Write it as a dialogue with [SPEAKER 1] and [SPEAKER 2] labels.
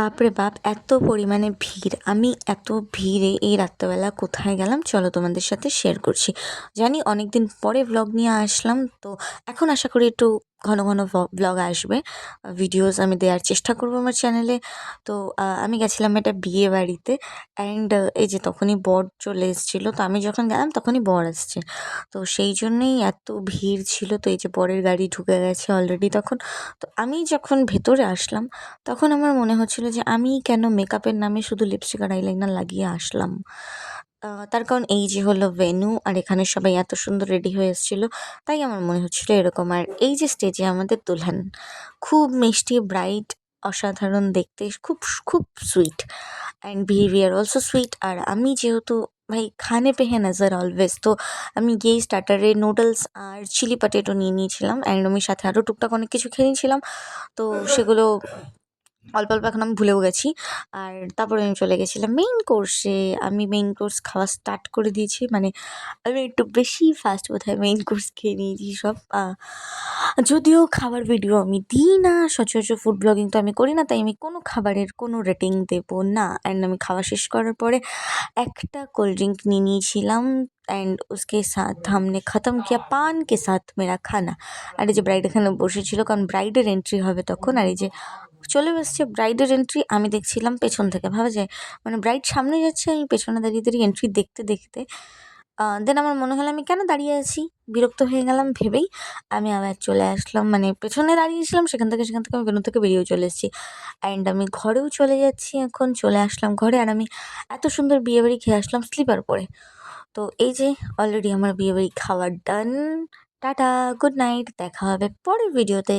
[SPEAKER 1] বাপরে বাপ! এত পরিমাণে ভিড়। আমি এত ভিড়ে এই রাত্রেবেলা কোথায় গেলাম চলো তোমাদের সাথে শেয়ার করছি। জানি অনেকদিন পরে ভ্লগ নিয়ে আসলাম, তো এখন আশা করি একটু ঘন ঘন ভ্লগ আসবে। ভিডিওস আমি দেওয়ার চেষ্টা করবো আমার চ্যানেলে। তো আমি গেছিলাম একটা বিয়ে বাড়িতে, অ্যান্ড এই যে তখনই বর চলে এসেছিলো। তো আমি যখন গেলাম তখনই বর আসছে, তো সেই জন্যেই এত ভিড় ছিল। তো এই যে বরের গাড়ি ঢুকে গেছে অলরেডি তখন। তো আমি যখন ভেতরে আসলাম তখন আমার মনে হচ্ছিল যে আমি কেন মেকআপের নামে শুধু লিপস্টিক আর আইলাইনার লাগিয়ে আসলাম। তার কারণ এই যে হলো ভেন্যু, আর এখানে সবাই এত সুন্দর রেডি হয়ে এসেছিল, তাই আমার মনে হচ্ছিল এরকম। আর এই যে স্টেজে আমাদের দুলহান, খুব মিষ্টি, ব্রাইট, অসাধারণ দেখতে, খুব খুব sweet, and behaviour also sweet. আর আমি যেহেতু ভাই খানে পে হ্যাঁ নজর অলওয়েজ, তো আমি গিয়েই স্টার্টারে নুডলস আর চিলি পটেটো নিয়ে নিয়েছিলাম, অ্যান্ড আমি সাথে আরও টুকটাক অনেক কিছু খেয়ে নিয়েছিলাম। তো সেগুলো অল্প অল্প এখন আমি ভুলেও গেছি। আর তারপরে আমি চলে গেছিলাম মেইন কোর্সে। আমি মেইন কোর্স খাওয়া স্টার্ট করে দিয়েছি, মানে আমি একটু বেশি ফাস্ট বোধহয় মেইন কোর্স খেয়ে নিয়েছি সব। যদিও খাবার ভিডিও আমি দিই না, সচরাচর ফুড ব্লগিং তো আমি করি না, তাই আমি কোনো খাবারের কোনো রেটিং দেবো না। অ্যান্ড আমি খাওয়া শেষ করার পরে একটা কোল্ড ড্রিঙ্ক নিয়ে নিয়েছিলাম, অ্যান্ড উসকে সাথ হামনে খতম কিয়া পান কে সাথ মেরা খানা। আর এই যে ব্রাইড এখানে বসেছিল, কারণ ব্রাইডের এন্ট্রি হবে তখন। আর এই যে চলে এসছে ব্রাইডের এন্ট্রি, আমি দেখছিলাম পেছন থেকে। ভাবা যায়, মানে ব্রাইড সামনে যাচ্ছে, আমি পেছনে দাঁড়িয়ে দাঁড়িয়ে এন্ট্রি দেখতে দেখতে দেন আমার মনে হলো আমি কেন দাঁড়িয়ে আছি, বিরক্ত হয়ে গেলাম ভেবেই আমি আবার চলে আসলাম, মানে পেছনে দাঁড়িয়েছিলাম, সেখান থেকে আমি ভেন্যু থেকে বেরিয়েও চলে এসেছি। অ্যান্ড আমি ঘরেও চলে যাচ্ছি, এখন চলে আসলাম ঘরে। আর আমি এত সুন্দর বিয়েবাড়ি খেয়ে আসলাম স্লিপার পরে। তো এই যে অলরেডি আমার বিয়েবাড়ি খাওয়ার ডান। টাটা, গুড নাইট, দেখা হবে পরের ভিডিওতে।